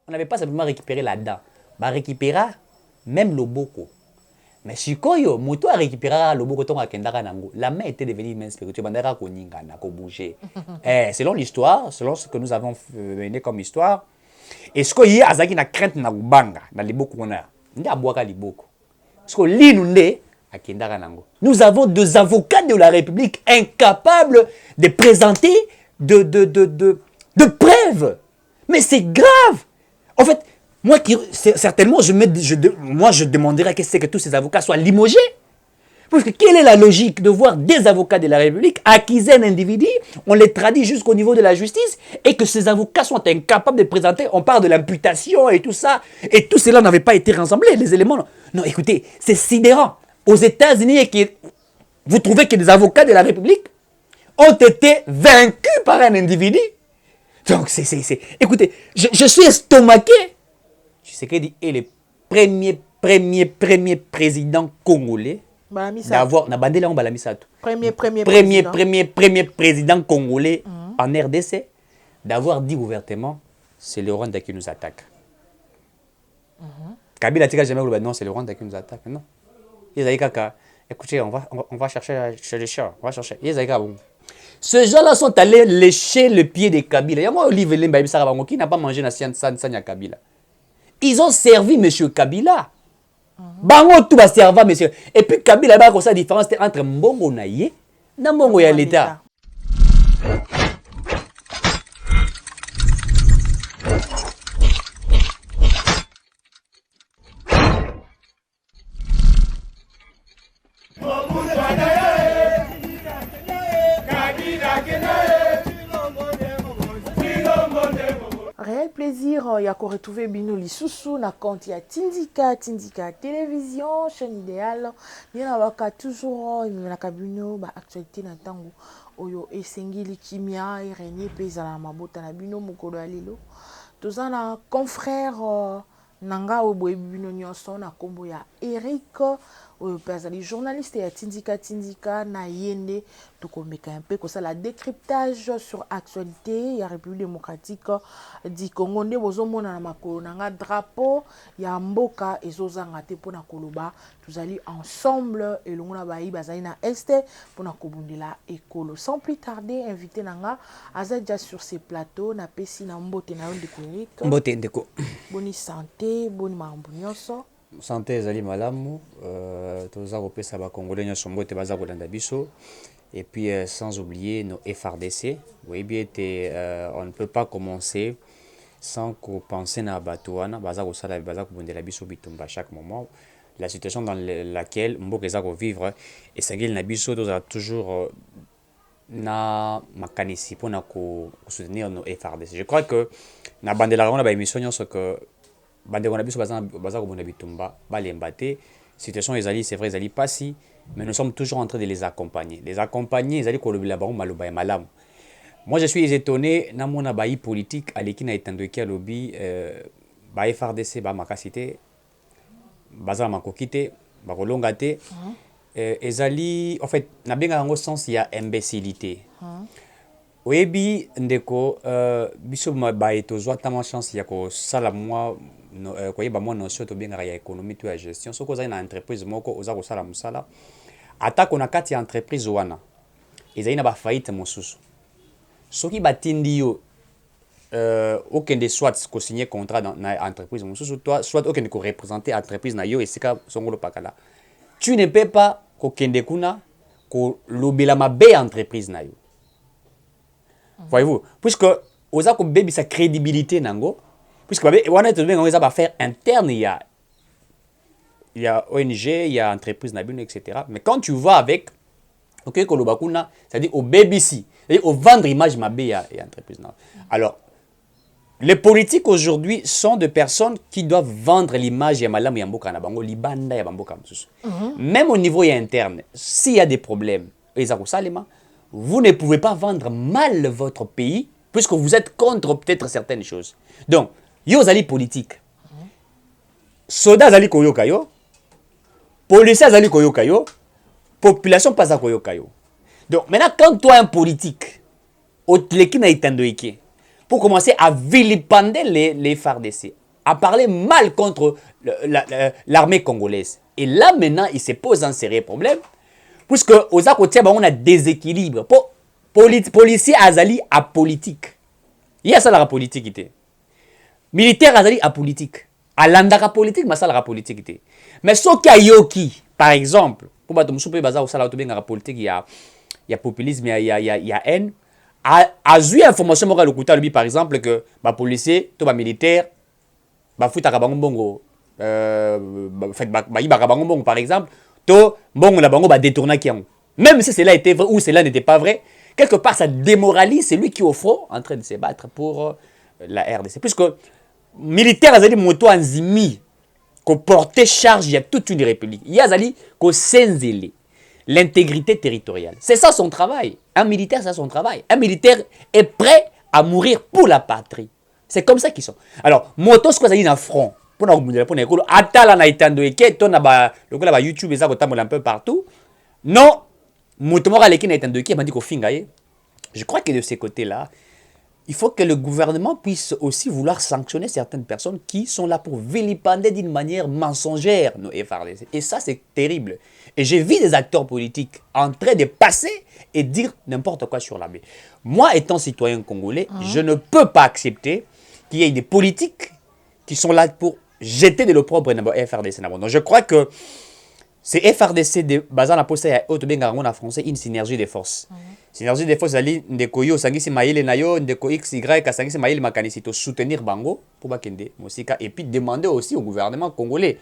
On n'avait pas simplement récupéré la dent. Bah, récupéra même le boko. Mais si Koyo, Moto a récupéré le boko ton akendaka nango, la main était devenue main spirituelle, bandera ko ningana, ko bouger. Selon l'histoire, selon ce que nous avons mené comme histoire, est-ce que y a azaki na crainte na ubanga, na liboko na, ndi abwaka liboko. Est-ce que l'inunde akendaka nango. Nous avons deux avocats de la République incapables de présenter de preuves. Mais c'est grave. En fait, moi, certainement, moi, je demanderais que tous ces avocats soient limogés. Parce que quelle est la logique de voir des avocats de la République accuser un individu, on les traduit jusqu'au niveau de la justice, et que ces avocats sont incapables de présenter, on parle de l'imputation et tout ça, et tout cela n'avait pas été rassemblé, les éléments. Non, écoutez, c'est sidérant. Aux États-Unis, vous trouvez que des avocats de la République ont été vaincus par un individu. Donc, écoutez, je suis estomaqué. Tshisekedi est le premier président congolais d'avoir premier président congolais en RDC d'avoir dit ouvertement c'est le Rwanda qui nous attaque. Kabila tika jamais dit non, c'est le Rwanda qui nous attaque. Non. Écoutez, on va chercher chez les chats, on va chercher. Ces gens-là sont allés lécher le pied de Kabila. Il y a moi Olivier Lemba qui n'a pas mangé na Sanya Kabila. Ils ont servi M. Kabila. Bango tout va servir monsieur. Et puis Kabila a la différence entre Mbongo naye na Mbongo ya l'État. Réel plaisir, il y a retrouvé Bino Lisusu na compte ya Tindika télévision chaîne idéale. Il y a toujours na kabino ba actualité na tango oyo esengili kimia et René pezala mabota na bino mukolo ya lelo. Tozana confrère nanga oboye bino nyonso na kombo ya Eric oyo pezali journaliste ya Tindika na yende tokomeka un peu ça la décryptage sur actualité ya République démocratique du Congo nde bozomona na makolo nanga drapeau ya mboka ezozanga te pona koloba tozali ensemble elongo na bayi bazali na este pona kobundela ekolo sans plus tarder invité nanga azadia sur ces plateaux na pesi na mbote na yo ndeko Eric mbote ndeko boni santé boni makambo nyonso santé ezali malamu toza kopesa ba congolais nyonso mbote baza kolanda biso. Et puis, sans oublier nos FRDC. Oui, bien, on ne peut pas commencer sans penser à Batouana, à chaque moment. La situation dans laquelle Mboka vivre, et ça gueule Nabiso doit toujours na makanisi pour soutenir nos FRDC. Je crois que na bande la ronde émission ce que bande on a biso baza ko bitumba balembate. Situation ezali c'est vrai ezali pas si mais nous sommes toujours en train de les accompagner. Les accompagner, ils allaient kolobela bango maloba malam. Moi je suis étonné na mona bayi politique aleki na etandoki à lobby ba FRDC ba makasité baza makokité ba kolonga té ezali en fait na benga ngo sens ya imbécilité. Oyebi ndeko biso ba etozwa tama chance ya ko sala moi koyeba moi notion to benga ya économie to ya gestion soko za na entreprise moko oza ko sala musala ata kona kati ya entreprise wana ezali na ba faillite mosusu soki batindi yo okende soit ko signer contrat dans na entreprise mosusu toi soit okende ko représenter entreprise na yo esika songolo pakala tu ne peux pas ko kende kuna ko lobela mabe entreprise na yo. Voyez-vous, puisque oza ko bebi sa crédibilité nango puisque wana to benga oza ba faire interne il y a ONG, il y a entreprise nabino, etc. Mais quand tu vas avec, ok, kolobakuna, c'est-à-dire au BBC, c'est-à-dire au vendre image mabé, il y a entreprise. Alors, les politiques aujourd'hui sont des personnes qui doivent vendre l'image ya malamu ya mboka na bango, libanda ya bamboka msusu. Même au niveau interne, s'il y a des problèmes, vous ne pouvez pas vendre mal votre pays, puisque vous êtes contre peut-être certaines choses. Donc, yo zali politique. Soda zali koyoka yo. Policiers azali koyoka yo, population pas koyoka yo. Donc maintenant quand toi un politique, otleki na itandoike, pour commencer à vilipender les FARDC, à parler mal contre l'armée congolaise. Et là, maintenant, il se pose un sérieux problème, puisque aux côté, on a déséquilibre. Policier azali à politique. Il y a ça la politique. Militaire azali à politique. À l'andara politique, mais ça la politique. Mais ce qui a yoki, par exemple, pour battre mon bazar au salaire de politique, il y a populisme, il y a haine. A eu information morale au lui par exemple que les policiers, les militaires, les fout à bongo, fait bongo par exemple, to bongo la bango ba détourner qui même si cela était vrai ou cela n'était pas vrai, quelque part ça démoralise celui qui est au front en train de se battre pour la RDC. Puisque militaire azali moto anzimi ko porter charge, il y a toute une république. Il y a azali ko senzeli l'intégrité territoriale. C'est ça son travail. Un militaire, c'est son travail. Un militaire est prêt à mourir pour la patrie. C'est comme ça qu'ils sont. Alors, moto ce que ça dit dans front. Pour nous atala na itando eke to na ba lokola ba YouTube eza ko tambola un peu partout. Non, moto mora leki na itando eke mandi ko finga ye. Je crois que de ces côtés-là, il faut que le gouvernement puisse aussi vouloir sanctionner certaines personnes qui sont là pour vilipender d'une manière mensongère nos FARDC. Et ça, c'est terrible. Et j'ai vu des acteurs politiques en train de passer et dire n'importe quoi sur la baie. Moi, étant citoyen congolais, je ne peux pas accepter qu'il y ait des politiques qui sont là pour jeter de l'opprobre dans le FARDC. Donc je crois que c'est FARDC de Bazan la poste à en français une synergie des forces. Synergie des forces ali ndeko yo sangisi maïle na yo ndeko XY sangisi maïle makanisi to soutenir bango pour bakende mosika et puis demander aussi au gouvernement congolais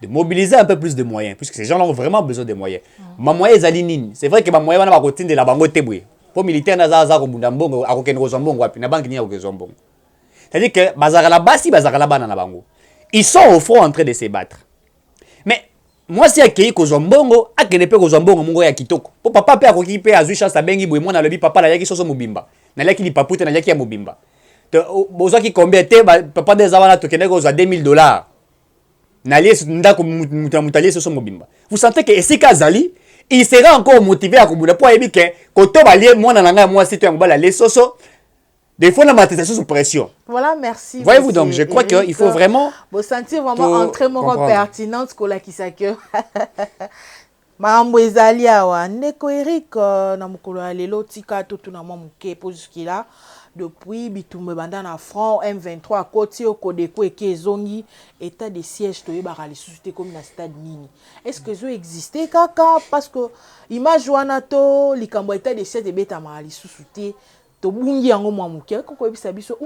de mobiliser un peu plus de moyens puisque ces gens-là ont vraiment besoin de moyens. Ma moyen zali nini. C'est vrai que ma moyen wana ba kotinde la bango tebwe. Pour militaire na za ko bunda mbongo akokende ko zombongo wapi na banki ni ko zombongo. C'est-à-dire que bazara la basi bazara la bana na bango. Ils sont au front en train de se battre. Mais moi si akei ko zombongo akene pe ko zombongo mungo ya kitoko po papa pe akoki pe azui chance abengi boy mwana lobi papa na yaki soso mobimba na yaki li papute na yaki ya mobimba te bozo ki combien te papa des avana to kene ko za $2000 na lié ndako mutalié soso mobimba. Vous sentez que esika zali il sera encore motivé à kobula po yebi ke ko to ba lié mwana na nga moi si to ngba la les soso. Des fois, la matisation sous pression. Voilà, merci. Voyez-vous donc, je crois qu'il faut vraiment... Vous sentez vraiment entrer mon pertinente que la kisake. Mambo ezali awa ndeko Eric na mukolo ya lelo tika to na mwa muke po jusqu'à depuis bitumbe banda na front M23 koti okodeko ekezongi état de siège to yebaka lisusu te comme na stade nini. Est-ce que zo exister kaka parce que image wana to likambo état de siège ebetama lisusu te. Où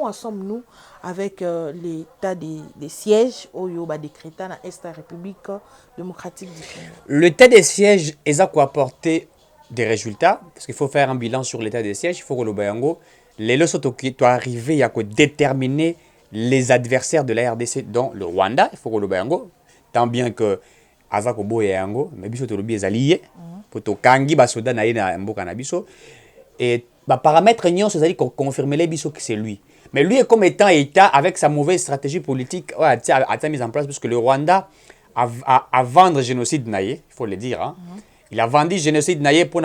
en sommes-nous avec l'état des sièges au Yoba décrété dans l'Est de la République démocratique du Congo? L'état des sièges est à quoi apporter des résultats parce qu'il faut faire un bilan sur l'état des sièges. Il faut que le Bayango, les leçons qui sont arrivées, il y a que déterminer les adversaires de la RDC dans le Rwanda. Il faut que le Bayango, tant bien que Azako Boyango, mais biso to lobi ezalié, pour to kangi basoda na ina mboka na biso et paramètres c'est-à-dire qu'on confirme les bisous que c'est lui. Mais lui, comme étant État, avec sa mauvaise stratégie politique, a été mis en place parce que le Rwanda a vendu le génocide naïe, il faut le dire. Hein. Il a vendu le génocide naïe pour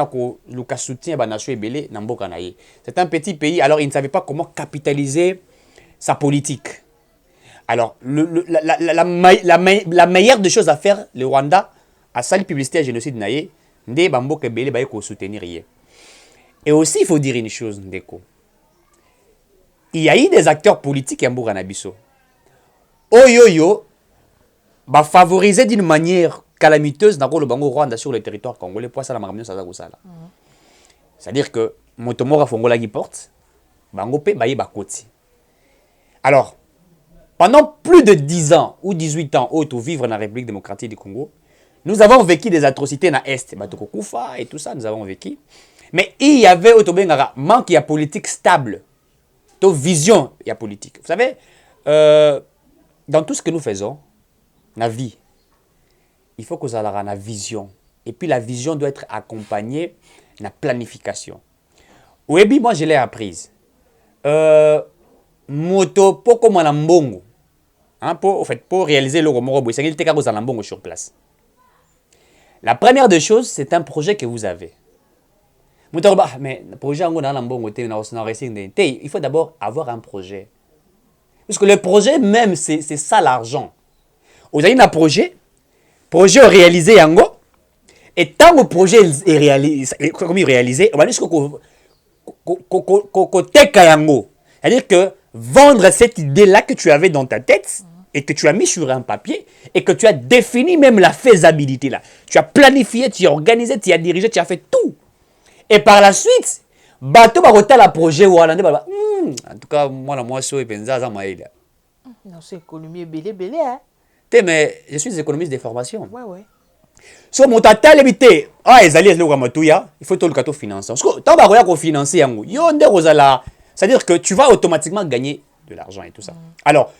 que soutien à nation ebele na mboka naïe. C'est un petit pays, alors il ne savait pas comment capitaliser sa politique. Alors, la meilleure des choses à faire, le Rwanda a sali publicité à génocide naïe, ndé bamboka ebele ba ko soutenir. Et aussi, il faut dire une chose, Ndeko. Il y a eu des acteurs politiques à Mbouranabissou. Oyoyo, va favoriser d'une manière calamiteuse dans le Bango Rwanda sur le territoire congolais. Pour ça, la maramion, ça va. C'est-à-dire que Motomora Fongola qui porte, Bango Pe Baye Bakoti. Alors, pendant plus de 10 ans ou 18 ans, au vivre dans la République démocratique du Congo, nous avons vécu des atrocités dans l'Est. Batoko Koufa et tout ça, nous avons vécu. Mais il y avait un manque de politique stable, de vision de politique. Vous savez, dans tout ce que nous faisons, la vie, il faut que nous ayons une vision. Et puis la vision doit être accompagnée de la planification. Oui, moi je l'ai apprise. Moto, pour comme un mbongo, pour réaliser le romoro, il y a un mbongo sur place. La première des choses, c'est un projet que vous avez. Mais le projet, il faut d'abord avoir un projet. Parce que le projet même, c'est ça l'argent. Vous avez un projet réalisé en go, et tant que le projet est réalisé, on va dire c'est-à-dire que vendre cette idée-là que tu avais dans ta tête et que tu as mis sur un papier et que tu as défini même la faisabilité là. Tu as planifié, tu as organisé, tu as dirigé, tu as fait tout. Et par la suite, bateau va retarder le projet ou en tout cas, moi, je suis pensé à maïla. Non, c'est économie belé, hein. Mais je suis économiste de formation. Ouais. So mon tata l'évité, il faut tout le cadeau financier. Parce que tant que financer c'est-à-dire que tu vas automatiquement gagner de l'argent et tout ça. Alors,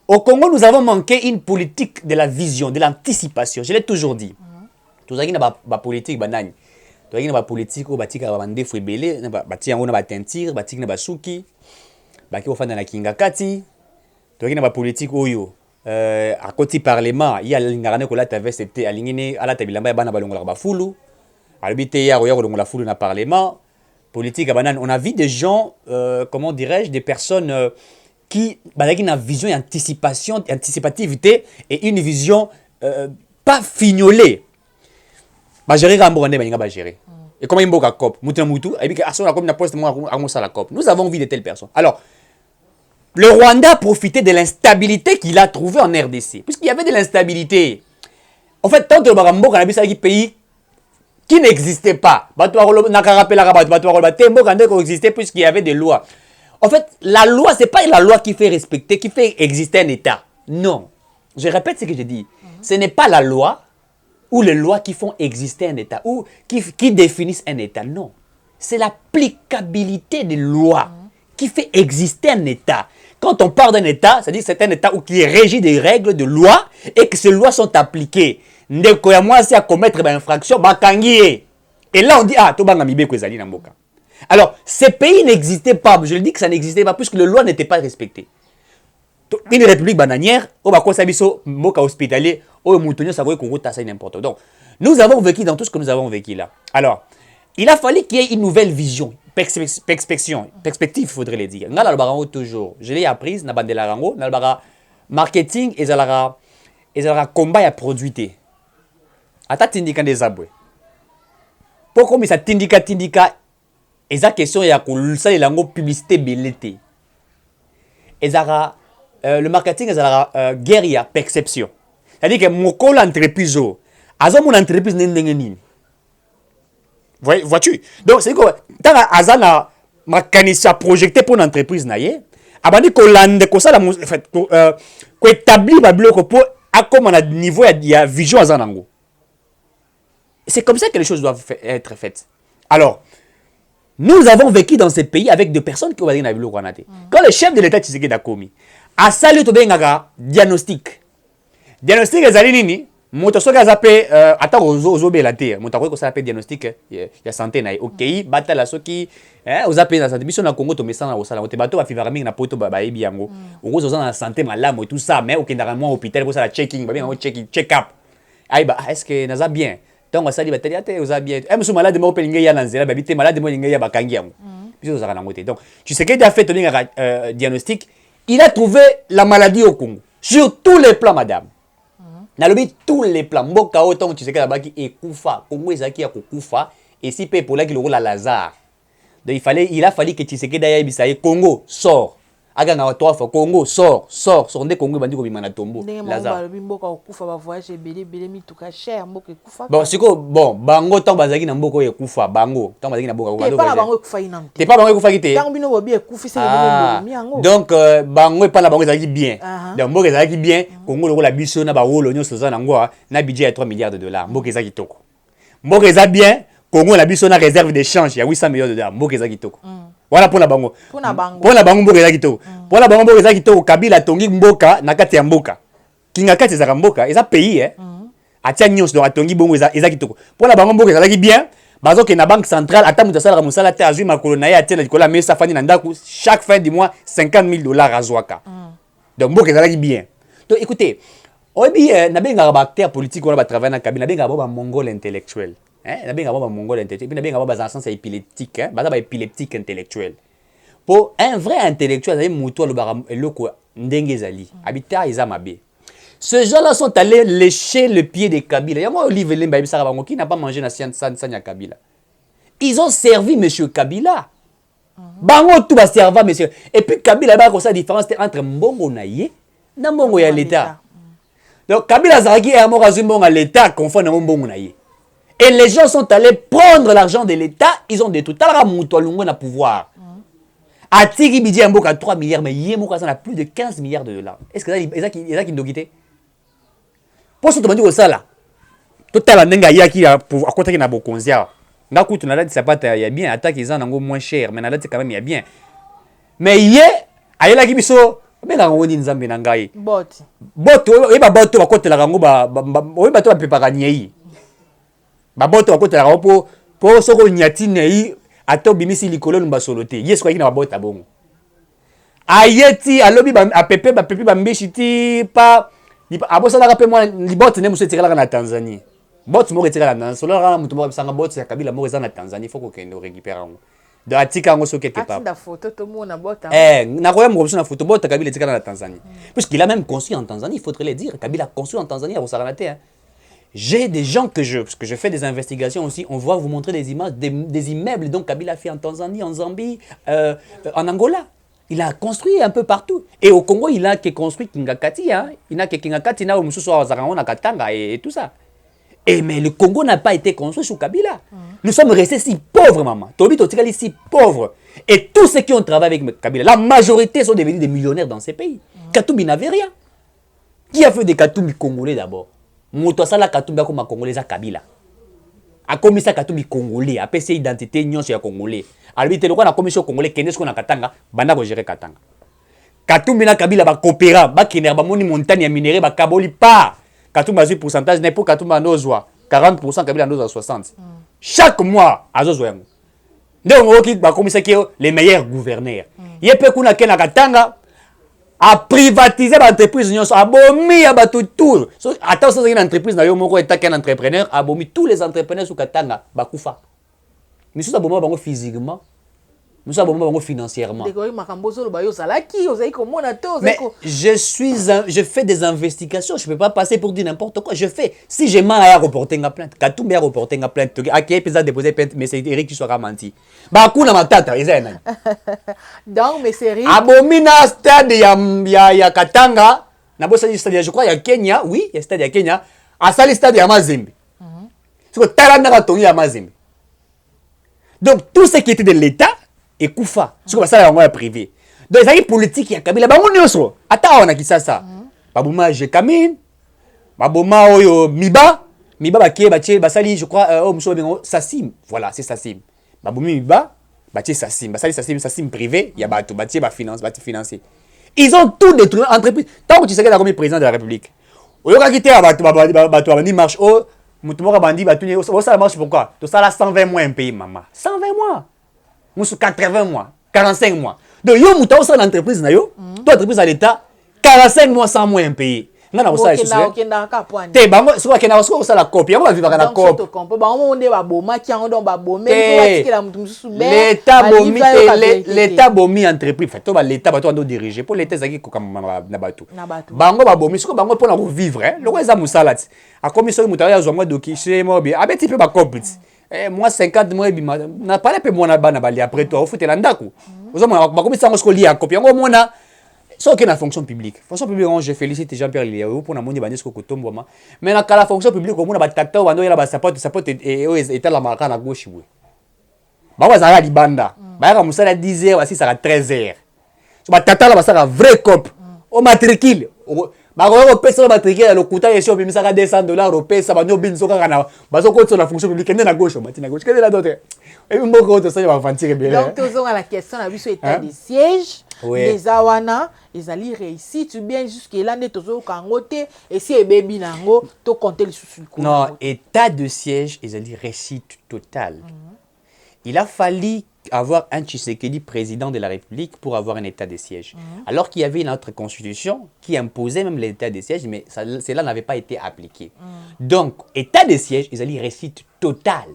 au Congo, nous avons manqué une politique de la vision, de l'anticipation. Je l'ai toujours dit. Tout ça qui n'a pas politique banane. Tout ça qui n'a pas politique, batika ba bande fou belé, bati yango na ba tentire, batika na ba suki, baki ofanda na kingakati. Tout ça qui n'a pas politique oyo. À côté parlement, il y a l'ingarané que là t'avais c'était aligné à la tabilamba bana balongola ba fulu. Albité ya roya balongola fulu na parlement. Politique à banane, on a vu des gens comment dirais-je, des personnes qui ont une vision et anticipation, anticipativité et une vision pas fignolée. Gérer Rambouandé, bah gérer. Et comment il y a cop, mouton moutou, et puis à son comme na poste moi à la cop. Nous avons vu de telles personnes. Alors, le Rwanda a profité de l'instabilité qu'il a trouvée en RDC, puisqu'il y avait de l'instabilité. En fait, tant que le Barambo a un pays qui n'existait pas, existait puisqu'il y avait des lois. En fait, la loi, ce n'est pas la loi qui fait respecter, qui fait exister un État. Non. Je répète ce que je dis. Ce n'est pas la loi ou les lois qui font exister un État ou qui définissent un État. Non. C'est l'applicabilité des lois qui fait exister un État. Quand on parle d'un État, c'est-à-dire que c'est un État qui est régi des règles de loi et que ces lois sont appliquées. Ndeko ya mwasi à commettre une infraction, bakangié. Et là on dit ah tobanga mibeko ezali na mboka. Alors ces pays n'existaient pas, je le dis que ça n'existait pas puisque les lois n'étaient pas respectées. Une république bananière, au bako sabiso mboka hospitalier, au moutonio savoye Congo tassa n'importe. Donc nous avons vécu dans tout ce que nous avons vécu là. Alors il a fallu qu'il y ait une nouvelle vision, perspective, faudrait le dire. Nga la barango toujours. Je l'ai apprise na bandela rango, na bara marketing et zalara combat ya produité. Ata tindika des abwe. Pourquoi mais ça tindika eza question ya kulsa lango publicité belete. Ezara le marketing ezara guerre ya perception. C'est-à-dire que moko l'entreprise azo mon entreprise ndenge nini. Vois-tu? Donc c'est quoi tant azana makanisa projeté pour une entreprise naie, abandi ko lande ko sala en fait ko établir ba bloc pour à comme à niveau ya vision azanango. C'est comme ça que les choses doivent être faites. Alors, nous avons vécu dans ces pays avec des personnes qui ont dit quand le chef de l'État Tshisekedi a commis, a salué tout diagnostic. Diagnostic ezali nini? Moto soka zape ata ozobe la terre. Moto ko ça appelle diagnostic ya santé na OK, batala soki ozape na santé biso na Congo to mesana au sala. Moto bato ba fiva mingi na poto ba yebi yango. Ozo na santé malamu et tout ça, mais OK ndaka moi hôpital pour ça la checking, ba bien check up. Aïe bah est-ce que naza bien? Donc on s'ali batali ate oza bien. Monsieur malade mo pelinga ya nanzela ba bité malade mo linga ya bakangi yango. Biso oza na ngote. Donc tu sais qu'il a fait un diagnostic, il a trouvé la maladie au Congo sur tous les plans madame. Nalobi tous les plans mboka autant tu sais que la baki ekufa Congo ezaki ya kokufa et si pe pour là qu'il roule à Lazare. Donc il a fallu que tu sais que d'ailleurs bisaye Congo sort. Aga na trois fois Congo sort ndé Congo bandi ko bimana tombo Lazare. Mboka okufa ba voyage belé mituka cher mboka ekufa. Bon siko bon bango tant bazaki na mboka ekufa bango tant bazaki na mboka ko pas bango ekufa inam. T'es pas bango ekufa kité. Tant bino bobi ekufi c'est le mi yango. Donc bango pas la bango ezaki bien. Donc mboka ezaki bien Congo loko la biso na ba wolo nyoso za na ngwa na budget ya 3 milliards de dollars mboka ezaki toko. Mboka ezaki bien Congo la biso na réserve d'échange ya 800 millions de dollars mboka ezaki toko. Voilà pour la bango. Pour la bango mboka ezaki toko. Pour la bango mboka ezaki toko Kabila tongi mboka na kati ya mboka. Kinga kati ezaka mboka eza pays atia nyonso donc atongi bongo ezaki toko. Pour la bango mboka ezaki bien bazo ke na banque centrale ata mutu asala musala te azwi makolo na ye atia na likola mesa fani na ndaku chaque fin du mois 50 000 dollars azwaka. Donc mboka ezaki bien. Donc écoutez, oyebi na benga ba acteur politique on ba travailler na Kabila na benga ba mongol intellectuel. hein na benga ba mongol intellectuel puis na benga ba sens épileptique hein ba épileptique intellectuel pour un vrai intellectuel azali mutu alobaka eloko ndenge ezali habita eza mabe. Ces gens-là sont allés lécher le pied de Kabila. Yango Olive Lemba Bisara Bango qui n'a pas mangé na Sanya Kabila. Ils ont servi monsieur Kabila. Bango tout va servir monsieur. Et puis Kabila ba ko sa différence entre mbongo na ye na mbongo ya l'état. Donc Kabila Zaraki et Amora Zumbongo à l'état confondent mbongo na ye. Et les gens sont allés prendre l'argent de l'état, ils ont détruit tala muto lungo na pouvoir. Atiki bidi mboka 3 milliards mais ye mboka ça a plus de 15 milliards de dollars. Est-ce que ça qui ndokité? Pour ce que tu dis ça là, tout à l'heure, qui a pour à côté de Nabokonzia. N'a coûte na date ça pas il y a bien attaque ils en ont moins cher mais na date quand même il y a bien. Mais hier, ayela ki biso mais na ngoni nzambe na ngai. Bot e ba bot ba côté la rango ba o ba to ba préparer nyei. Ba bot ba côté la rango pour so ko nyati nei ato bimisi likolo lumba soloté. Yes quoi qui na ba bot abongo. Ayeti alobi ba pepe ba mbeshiti pa abo ça rappelle moi li bot ne muso tirala na Tanzanie bot mo retira na solo rana mutu mo sanga bot ya Kabila mo reza na Tanzanie faut que nous récupérer de atika ngo so kete pas la photo to mo na bot na koya mo na photo bot Kabila tika na Tanzanie puisqu'il a même construit en Tanzanie il faudrait le dire Kabila a construit en Tanzanie à Rosaranate hein. J'ai des gens parce que je fais des investigations aussi on voit vous montrer des images des immeubles donc Kabila a fait en Tanzanie en Zambie en Angola. Il a construit un peu partout. Et au Congo, il a construit Kingakati. Hein? Il a Kingakati, il a Katanga et tout ça. Et mais le Congo n'a pas été construit sous Kabila. Nous sommes restés si pauvres, maman. Tobi Totikali si pauvres. Et tous ceux qui ont travaillé avec Kabila, la majorité sont devenus des millionnaires dans ces pays. Katumbi n'avait rien. Qui a fait des Katumbi congolais d'abord? Motosala Katumbi comme Congolais à Kabila. A commis ça Katumbi congolais, a PC identité nyons ya congolais. Alors te lokwa na commission congolais kende ce qu'on a Katanga, banda ko gérer Katanga. Katumbi na Kabila ba coopéra, ba kiner ba moni montagne ya minéré ba kaboli pas. Katumbi a 8% n'est pour Katumbi nozwa, 40% Kabila nozwa 60. Chaque mois azozwa yango. Nde ngoki ba commis ça qui les meilleurs gouverneurs. Yepe kuna kena Katanga a privatiser l'entreprise nyonso abomi ya batu tout so attends ça une entreprise na yo moko eta qu'un entrepreneur abomi tous les entrepreneurs sous Katanga bakufa mais ça abomi bango physiquement mais ça abomi bango financièrement mais je fais des investigations je peux pas passer pour dire n'importe quoi je fais si j'ai mal à reporter une plainte Katumbi a reporter une plainte à qui peut déposer plainte mais c'est Eric qui sera menti ba kuna matata ezana donc mais c'est Eric abomi na stade ya Katanga na bossa stade je crois ya Kenya oui il y a stade ya Kenya à sali stade ya Mazembe c'est que talanda ka tongi ya Mazembe donc tout ce qui était de l'état et kufa c'est comme ça yango ya privé donc ça qui politique ya Kabila bango nyonso ata ona kisasa babuma je kamine babuma oyo miba bakie batie basali je crois oh muso bengo Sasim voilà c'est Sasim babumi miba batie Sasim basali Sasim privé ya bato batie ba finance batie financer ils ont tout détruit entreprise tant que tu sais que la comme président de la République oyoka kité bato bandi marche oh mutu moko bandi batuni o ça marche pourquoi tout ça là 120 mois un pays maman 120 mois musu 80 mois 45 mois donc yo mutu o ça l'entreprise na yo toi entreprise à l'état 45 mois 100 mois un pays ngana ko ça te bango so ka kena so la copie yango ba vivaka na copie bango monde ba boma ki yango don ba bomé ko mutu musu l'état bomi entreprise fait to ba l'état ba to ndo diriger pour l'état zaki ko kam na bato bango ba bomi so bango pour na vivre hein loko eza musala ti a commission mutu ya zo moi doki chez moi bien abeti pe ba copie moi 50 mois bima na parler pe moi na bana bali après toi au fotela ndako ozo moi ba commission ngo lia copie yango mona so que na fonction publique je félicite Jean-Pierre Liao pour na moni banesko kotombo mais na kala fonction publique au mona ba tata bando ya ba support et la marque na gauche oui ba wazala libanda ba ya musala 10h aussi ça 13h so ba tata la ba ça vrai cop au matricule ba ko pesa matricule le kuta yeso bi misaka $200 au pesa ba nyo binzo kaka na ba so ko na fonction publique na gauche matina gauche quelle est la d'autre et mboko to ça va fantir bien donc toujours à la question na biso état de siège les awana ezali réussite ou bien jusque là ne tozo kangote et si ebebi nango to compter le sous non état de siège ezali réussite totale il a fallu avoir un Tshisekedi président de la République pour avoir un état de siège. Alors qu'il y avait une autre constitution qui imposait même l'état de siège, mais cela n'avait pas été appliqué. Donc, état de siège, ils allaient récite total.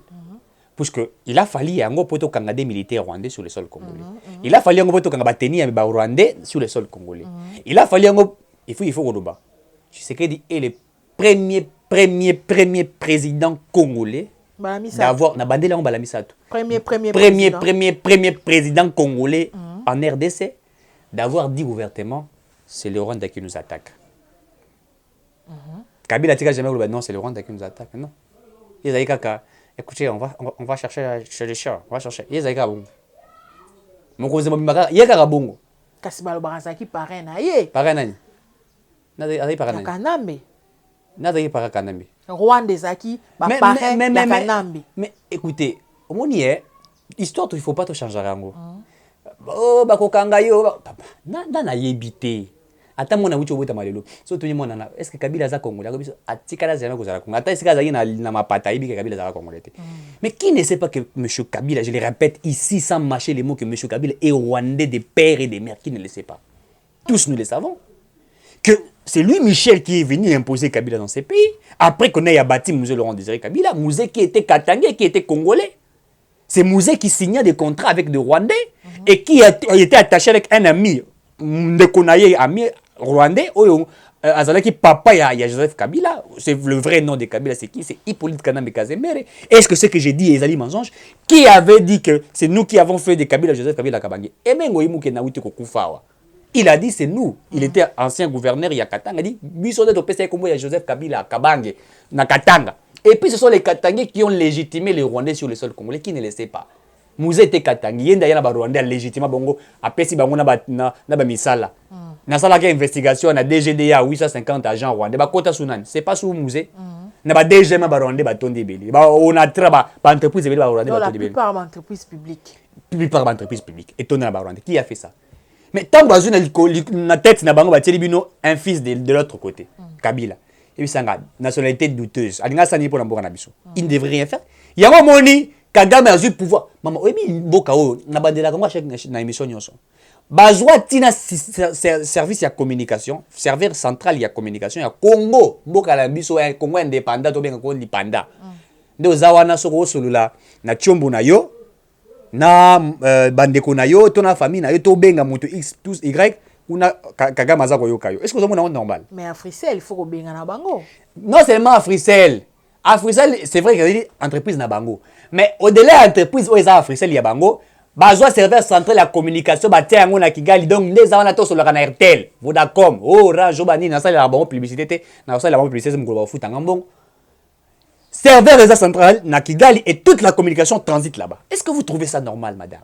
Puisqu'il a fallu yango poto kanga des militaires rwandais sur le sol congolais. Il a fallu yango poto kanga bateni ya rwandais sur le sol congolais. Il a fallu yango il faut Goloba. Tshisekedi est le premier président congolais d'avoir na bandela on balamisato. Premier président congolais en RDC d'avoir dit ouvertement c'est le Rwanda qui nous attaque. Kabila tika jamais Goloba non c'est le Rwanda qui nous attaque non. Ils avaient kaka écoutez, on va chercher chez les chats. On va chercher. Il y a bon. Mon cousin m'a dit, il y a bon. Kasibalo Barazaki parrain na ye. Parrain nani? Nada parrain. Kanambe. Nada parrain Kanambe. Rwanda Zaki, parrain na Kanambe. Mais écoutez, au moins histoire il faut pas te changer rango. Oh bakokanga yo. Na yebité. Ata mona wucho bota malelo so tuni mona na est-ce que Kabila za Congolais ko biso atikala zana ko za Congo ata esika za na mapata ibi que Kabila za Congolais mais qui ne sait pas que monsieur Kabila, je le répète ici sans mâcher les mots, que monsieur Kabila est rwandais de père et de mère, qui ne le sait pas, tous nous le savons, que c'est lui Michel qui est venu imposer Kabila dans ces pays après qu'on ait abattu Mouzé Laurent Désiré Kabila, Mouzé qui était katangais, qui était congolais. C'est Mouzé qui signait des contrats avec des Rwandais et qui était attaché avec un ami de Konaye, ami rwandais, Azalaki papa ya Joseph Kabila, c'est le vrai nom de Kabila, c'est qui? C'est Hippolyte Kanambe Kazemere. Est-ce que ce que j'ai dit est Ezali mensonge? Qui avait dit que c'est nous qui avons fait de Kabila Joseph Kabila Kabange? Et même il a dit c'est nous. Il était ancien gouverneur il y a Katanga, il a dit biso de topesa kombo ya Joseph Kabila Kabange na Katanga. Et puis ce sont les Katangais qui ont légitimé les Rwandais sur le sol congolais, qui ne le sait pas. Mouzé était Katangi, yenda yana ba Rwandais légitimement bongo apesi bango na ba misala. Na sala ki investigation na DGDA 850 agents rwandais ba kota sunani, c'est pas sous Mouzé. Na ba DG ma ba Rwandais ba tondi beli. Ba on a traba ba entreprise beli ba Rwandais ba tondi beli. La plupart d'entreprises publiques. Plupart d'entreprises publiques et tourner na ba Rwandais. Qui a fait ça? Mais tant que na tête na bango ba tieli bino un fils de l'autre côté, Kabila. Et puis ça nationalité douteuse. Alinga sani pour na biso. Il ne devrait rien faire. Yango moni Kagame a eu le pouvoir. Maman, oui, mboka o na bandela ko chaque na émission nyonso. Bazwa tina service ya communication, serveur central ya communication ya Congo, mboka la biso ya Congo indépendant to benga ko lipanda. Nde ozawana soko solula na chombo na yo na bandeko na yo to na famille na yo to benga moto X tous Y una Kagame aza ko yoka yo. Est-ce que vous avez normal? Mais à Frissel, il faut ko benga na bango. Non seulement à Frissel. À Frissel, c'est vrai qu'il y a une entreprise na bango. Mais au-delà de l'entreprise où ils ont à Frissel, il y a bango, bazwa serveur central la communication, batia yango na Kigali, donc les gens to sur le canal RTL, Vodacom, Orange, Bani, na sala la bango publicité, na sala la bango publicité, c'est mon foot en bon. Serveur réseau central na Kigali et toute la communication transite là-bas. Est-ce que vous trouvez ça normal, madame?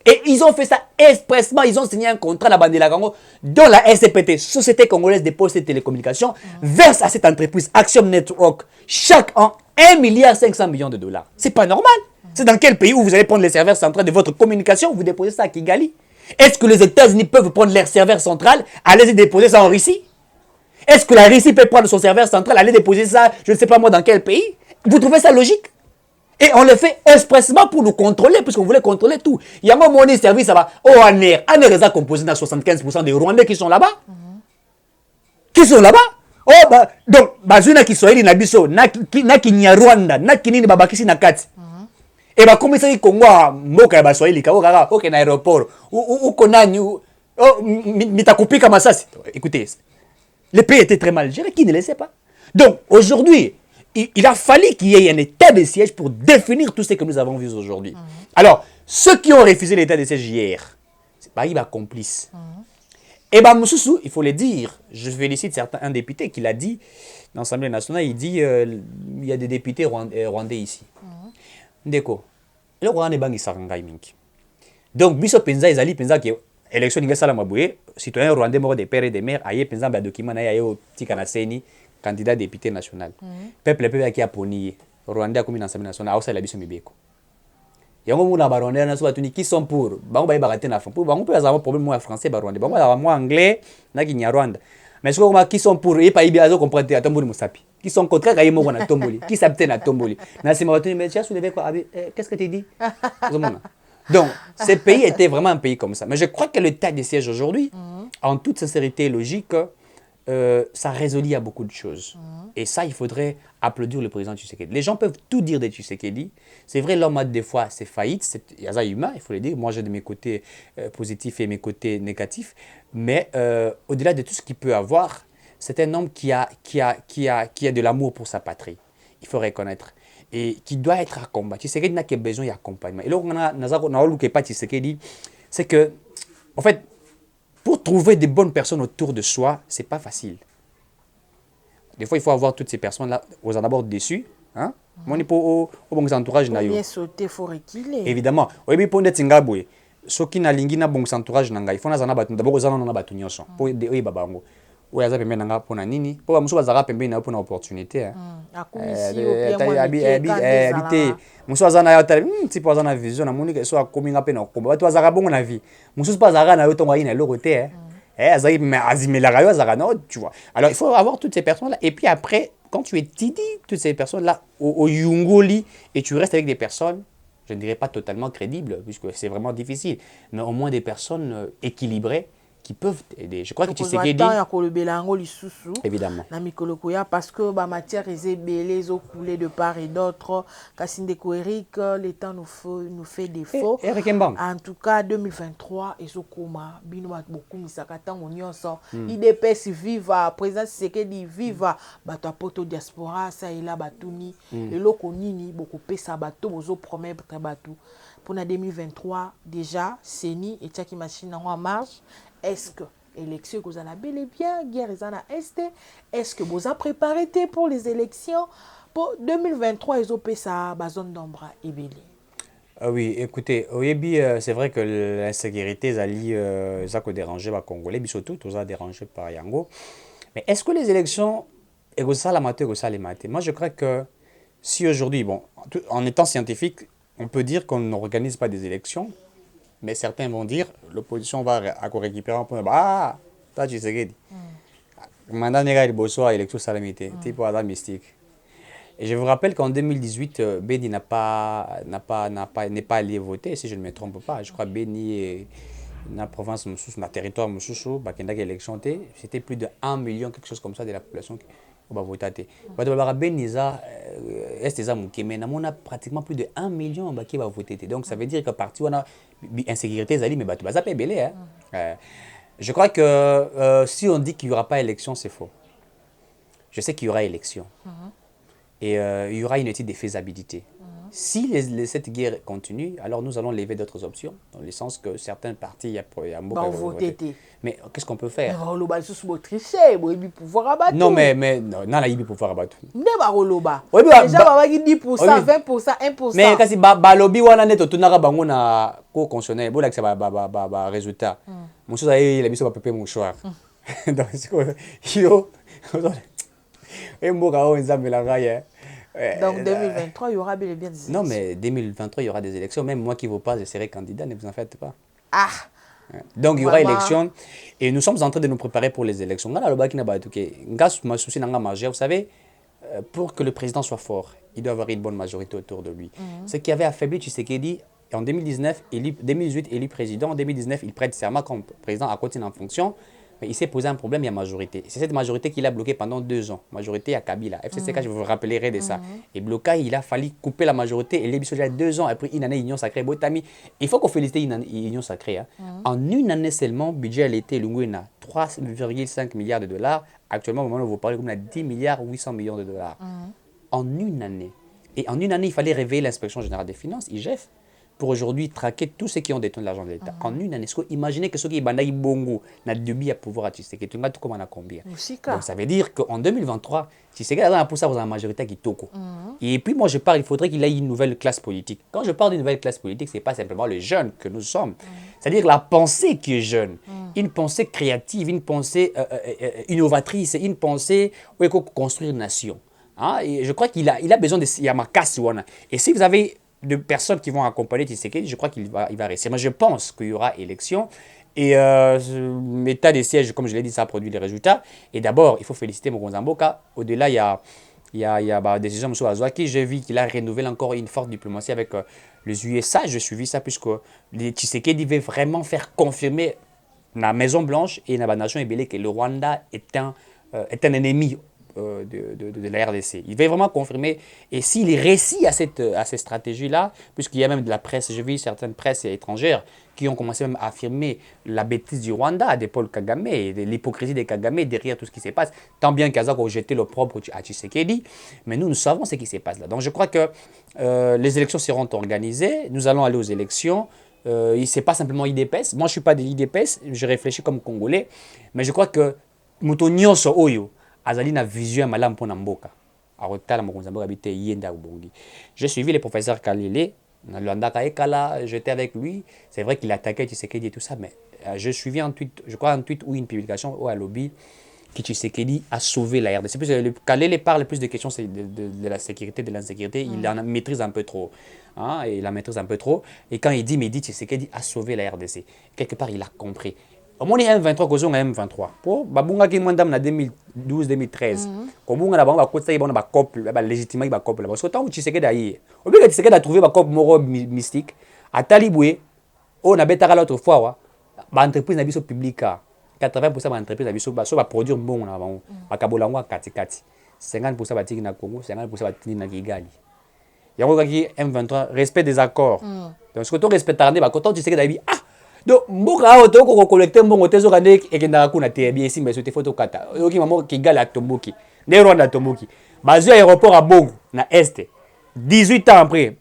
Et ils ont fait ça expressement, ils ont signé un contrat à la bande de la Congo, dont la SCPT, Société Congolaise des Postes et Télécommunications, verse à cette entreprise Action Network chaque an 1,5 milliard de dollars. C'est pas normal. C'est dans quel pays où vous allez prendre les serveurs centrales de votre communication, vous déposez ça à Kigali? Est-ce que les États-Unis peuvent prendre leur serveur central, aller y déposer ça en Russie? Est-ce que la Russie peut prendre son serveur central, aller déposer ça, je ne sais pas moi, dans quel pays? Vous trouvez ça logique? Et on le fait expressement pour nous contrôler, puisqu'on voulait contrôler tout. Il y a un monnaie service là-bas. Oh, Aner est composé dans 75% des Rwandais qui sont là-bas. Qui sont là-bas? Oh, bah, donc, bazuna qui sont là, nabiso, na ki Rwanda, na ki nini babakisi na kati. Et bah, comme ça, Congo, mboka ya baswahili, kao kaka, ok, na aéroport, ou konani, oh, mitakupika masasi. Écoutez, le pays était très mal géré, qui ne le sait pas. Donc, aujourd'hui, il a fallu qu'il y ait un état de siège pour définir tout ce que nous avons vu aujourd'hui. Alors, ceux qui ont refusé l'état de siège hier, c'est pas un complice. Et bien, Moussoussou, il faut le dire, je félicite un député qui l'a dit dans l'Assemblée nationale, il dit il y a des députés rwandais ici. Ndeko, le Rwanda est bangi sarangai minki. Donc, biso penza ezali penza qui élection ninga sala maboué, citoyen rwandais mort des pères et des mères, aye penza ba document na aye o tikana seni candidat député national. Peuple qui a poni Rwanda comme une assemblée nationale, a la biso mibeko. Yango muna ba Rwanda na so batuni qui sont pour, bango ba ba na fond, pour bango peut avoir problème moi français ba Rwanda, bango ba moi anglais na ki Rwanda. Mais ce qui sont pour et pas ibi azo comprendre atambouri musapi. qui sont contraires à Imo na tomboli, qui s'abstiennent à tomboli. Na c'est ma mais tu as soulevé quoi? Qu'est-ce que tu dis? Donc, ce pays était vraiment un pays comme ça. Mais je crois que le tas des sièges aujourd'hui, en toute sincérité et logique, ça résout à beaucoup de choses. Et ça, il faudrait applaudir le président Tshisekedi. Les gens peuvent tout dire de Tshisekedi. C'est vrai, l'homme a des fois ses faillites, il y a ça humain, il faut le dire. Moi, j'ai de mes côtés positifs et mes côtés négatifs. Mais au-delà de tout ce qu'il peut avoir, c'est un homme qui a de l'amour pour sa patrie. Il faut reconnaître. Et qui doit être accompagné. Tshisekedi n'a que besoin d'accompagnement. Et là, on a Tshisekedi, c'est que, en fait, pour trouver des bonnes personnes autour de soi, c'est pas facile. Des fois, il faut avoir toutes ces personnes-là, aux en d'abord déçus. Hein? Moi, il faut au bon entourage. Pour bien sauter, il faut reculer. Évidemment. Oui, mais pour être ngaboué, ceux qui n'ont pas bon entourage, il faut d'abord aux en battu nyonso. Pour oui, babango. Oui, ça permet d'anga pour nini. Pour la musuba zara permet d'anga pour une opportunité. Habiter. Musuba zana ya tali. Si pour zana vision, na moni que soit coming up na komba. Tu zara bon na vie. Musuba zara na yoto ngwa ina loroté. Azai mais azimela rayo zara no, tu vois. Alors il faut avoir toutes ces personnes là et puis après quand tu es tidi toutes ces personnes là au yungoli et tu restes avec des personnes je ne dirais pas totalement crédibles puisque c'est vraiment difficile mais au moins des personnes équilibrées qui peuvent aider. Je crois que tu sais qu'il dit. Évidemment. Parce que la matière est belée, coulée de part et d'autre. Cassinde Eric, le temps nous fait défaut. En tout cas, 2023, ils ont beaucoup de IDPS viva, président Tshisekedi viva, bato poto diaspora, ça et là, batuni, et loko nini, beaucoup pesa bato, bozo promettre bato. Pour la 2023, déjà, Seni et Tchaki Machine en marche. Est-ce que l'élection vous avez bel et bien guerre est est-ce que vous avez préparé pour les élections pour 2023 ils ont payé sa zone d'ombre et belé. Oui, écoutez, c'est vrai que l'insécurité ça déranger les Congolais, mais surtout tout ça dérangé par Yango. Mais est-ce que les élections moi je crois que si aujourd'hui bon en étant scientifique, on peut dire qu'on n'organise pas des élections. Mais certains vont dire, l'opposition va récupérer un point. Ah, toi tu sais qu'il dit. Maintenant, il y a l'élection salamité, type hasard mystique. Et je vous rappelle qu'en 2018, Beni n'est pas allé voter, si je ne me trompe pas. Je crois que Beni est dans la province, dans le territoire, c'était plus de 1 million, quelque chose comme ça, de la population qui va voter. On a pratiquement plus de 1 million qui va voter. Donc ça veut dire que partout on a insécurité, mais ça peut belé. Je crois que si on dit qu'il n'y aura pas élection, c'est faux. Je sais qu'il y aura élection. Et il y aura une étude de faisabilité. Si cette guerre continue, alors nous allons lever d'autres options, dans le sens que certains partis vont voter. Mais qu'est-ce qu'on peut faire? Non, mais non, il y a pouvoir abattre. Déjà, 10%, 20%, 1%. Mais quand il lobby wana neto tunaka bango na cour constitutionnelle, bon là que ça va résultat. Mon chose il a mis sur papier mouchoir. Donc yo et mboka o nzambe la raye. Donc 2023, il y aura bel et bien des élections. Non, mais 2023, il y aura des élections. Même moi qui vous parle, je serai candidat, ne vous en faites pas. Ah. Donc il y aura élection et nous sommes en train de nous préparer pour les élections. Vous savez, pour que le président soit fort, il doit avoir une bonne majorité autour de lui. Ce qui avait affaibli Tshisekedi en 2019, 2018, élu président. En 2019, il prête serment comme président à continuer en fonction. Mais il s'est posé un problème, il y a majorité. C'est cette majorité qu'il a bloquée pendant 2 ans. Majorité à Kabila. FCCK, je vous rappellerai de ça. Et bloqué, il a fallu couper la majorité. Et les bisous, il y a 2 ans, après une année, Union Sacrée. Botami, il faut qu'on félicite Union Sacrée. Hein. En une année seulement, le budget a été 3,5 milliards de dollars. Actuellement, au moment où vous parlez, on a 10 milliards 800 millions de dollars. En une année. Et en une année, il fallait réveiller l'inspection générale des finances, IGF, pour aujourd'hui traquer tous ceux qui ont détourné l'argent de l'État. En une année, imaginez que ceux qui ont bongo n'a de à pouvoir à Tshisekedi. Tout comme on a combien. Donc ça veut dire qu'en 2023, Tshisekedi a pour ça vous avez une majorité qui toko. Et puis moi je parle, il faudrait qu'il ait une nouvelle classe politique. Quand je parle d'une nouvelle classe politique, ce n'est pas simplement les jeunes que nous sommes. C'est-à-dire la pensée qui est jeune, une pensée créative, une pensée innovatrice, une pensée où il faut construire une nation. Hein? Et je crois qu'il a besoin de Yamakasi. Et si vous avez de personnes qui vont accompagner Tshisekedi, je crois qu'il va réussir. Mais je pense qu'il y aura élection. Et l'état des sièges, comme je l'ai dit, ça a produit des résultats. Et d'abord, il faut féliciter Mokonza Mboka. Au-delà, il y a Il y a bah, des décisions sur qui j'ai vu qu'il a renouvelé encore une forte diplomatie avec les USA. J'ai suivi ça puisque Tshisekedi veut vraiment faire confirmer la Maison Blanche et la nation ébélée que le Rwanda est un ennemi de la RDC. Il veut vraiment confirmer. Et s'il réussit à cette stratégie-là, puisqu'il y a même de la presse, j'ai vu certaines presses étrangères qui ont commencé même à affirmer la bêtise du Rwanda, de Paul Kagame, de l'hypocrisie de Kagame derrière tout ce qui se passe. Tant bien qu'Azak a jeté l'opprobre à Tshisekedi, mais nous savons ce qui se passe là. Donc je crois que les élections seront organisées, nous allons aller aux élections. Ce n'est pas simplement IDPS. Moi, je ne suis pas de l'IDPS, je réfléchis comme Congolais, mais je crois que Muto Nyonso Oyo, azali na vision malamu mpona mboka akotala mokonzi ya mboka abi te ye nde akobongi. J'ai suivi les professeurs Kalele nalandaka ekala, j'étais avec lui, c'est vrai qu'il attaquait Tshisekedi et tout ça, mais je suivi un tweet, je crois un tweet ou une publication où à lobby que Tshisekedi a sauvé la RDC. Kalele parle plus de questions de la sécurité, de l'insécurité, il en maîtrise un peu trop. Hein, il la maîtrise un peu trop. Et quand il dit Tshisekedi a sauvé la RDC, quelque part il a compris. Au moins, il y a M23 cause on M23. Pour babunga qui mandam na 2012-2013. Kobunga na bango bakotsa ibona ba couple, ba légitimement ba couple. Parce que tant que Tshisekedi ayi, obi que Tshisekedi a trouvé ba couple moro mystique, atali boué, on a betaka l'autre fois wa, ba entreprise na biso publica. 80% ba entreprise na biso ba so ba produire bon na bango. Bakabola ngo kati kati. 50% ba tiki na Congo, 50% ba tiki na Kigali. Yango kaki M23 respect des accords. Donc ce que tu respectes ba quand Tshisekedi ayi ah donc mboka awo to ko collecter mbongo tezo kande ekenda kuna te bien ici mais c'était photo kata oki mamo Kigali atomboki ne Rwanda atomboki bazu aéroport à Bongo na est 18 ans après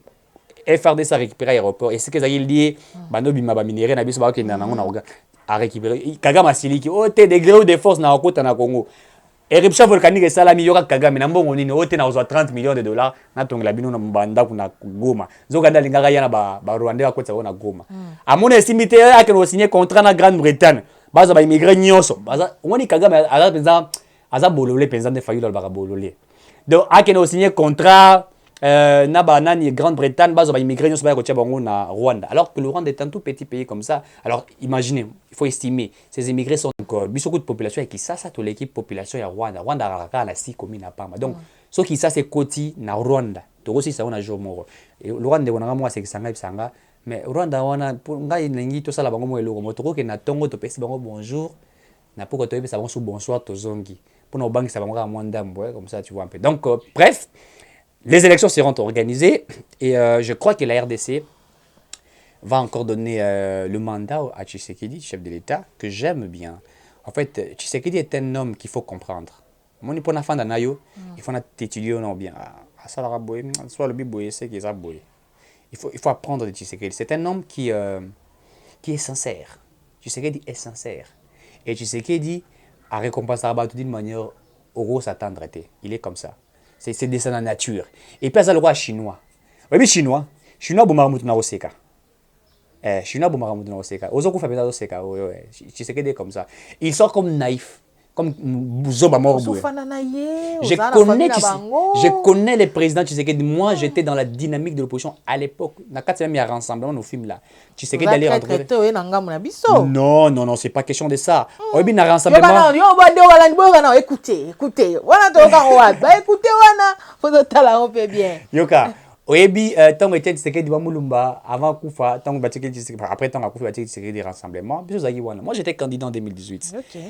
FRDC a récupéré l'aéroport et ce que ça y lié bando bima ba minéraux na biso ba kenda nango na oga a récupérer Kagame Siliki o te degré de force na okota na Congo éruption volcanique et salami yoka Kagame na mbongo nini o te na 30 millions de dollars na tongela bino na mbanda kuna Goma zokanda lingaka yana ba Rwanda ba kotsa na Goma amona estimité ake no signer contrat na Grande-Bretagne baza ba immigré nyonso baza ngoni Kagame aza penza aza bololé penza de fayulu ba bololé donc ake no signer contrat na banani Grande-Bretagne baza ba immigré nyonso ba kotia bango na Rwanda alors que le Rwanda est un tout petit pays comme ça. Alors imaginez, il faut estimer ces immigrés sont encore beaucoup de population qui ça toute l'équipe population ya Rwanda a la 6 communes à Pamba donc ce qui ça c'est koti na Rwanda to aussi ça on a jour moro et le Rwanda on a moi c'est sanga bisanga mais Rwanda wana ngai lingi to sala bango mo eloko motoko ke na tongo to pesi bango bonjour na poko to pesa bango sou bonsoir to zongi pour no banki ça bango mo ndambo comme ça tu vois un peu donc bref. Les élections seront organisées et je crois que la RDC va encore donner le mandat à Tshisekedi, chef de l'État, que j'aime bien. En fait, Tshisekedi est un homme qu'il faut comprendre. Mon pour la fin d'anayo, il faut étudier non bien. Soit le biboye, c'est qu'il il faut apprendre de Tshisekedi. C'est un homme qui est sincère. Tshisekedi est sincère. Et Tshisekedi a récompensé Rabat d'une manière euro s'attendre. Il est comme ça. C'est de sa nature. Et puis, ça le roi chinois. Oui, chinois. Chinois, Boumaramout na Oseka. Chinois, Boumaramout na Oseka. Ozoku Fabien Oseka. Tshisekedi est comme ça. Il sort comme naïf. Comme Zoba Morboué. Je connais les présidents Tshisekedi. Moi, j'étais dans la dynamique de l'opposition à l'époque. Na kati même il y a rassemblement nos films là. Tshisekedi allait rentrer. Non, non, non, c'est pas question de ça. Obi na rassemblement. Écoutez, écoutez. Voilà to ka wa. Ba écoutez wana. Faut tala on fait bien. Yoka. Oyebi tant que Tshisekedi wa mulumba avant kufa, tant que Tshisekedi après tant que kufa Tshisekedi rassemblement. Moi, j'étais candidat en 2018. OK.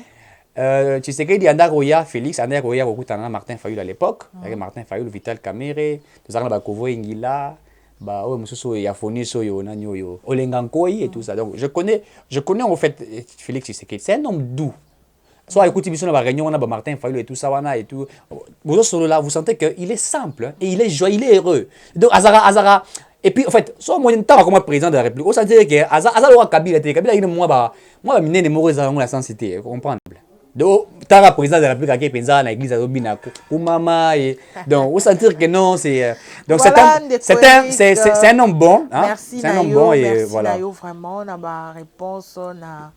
Tshisekedi Andaroya Félix Andaroya kokutana Martin Fayulu à l'époque avec Martin Fayulu Vital Kamerhe tozanga ba Kovo Ingila ba o mususu ya Foni Soyo na nyoyo Olengankoi et tout ça. Donc je connais en fait Félix Tshisekedi, c'est un homme doux. Soit écoutez biso na ba réunion on a ba Martin Fayulu et tout ça wana et tout. Vous solo là vous sentez que il est simple et il est joyeux, il est heureux. Donc Azara et puis en fait soit moi temps comme président de la République, on sentait que Azara wa Kabila il moi minene moroza la sensité comprendre. Donc, tara président de la République qui pensa à l'église à Robina Mama et donc on sentir que non c'est donc voilà, c'est un homme bon hein? Merci c'est un homme bon et merci voilà vraiment on a ma réponse on a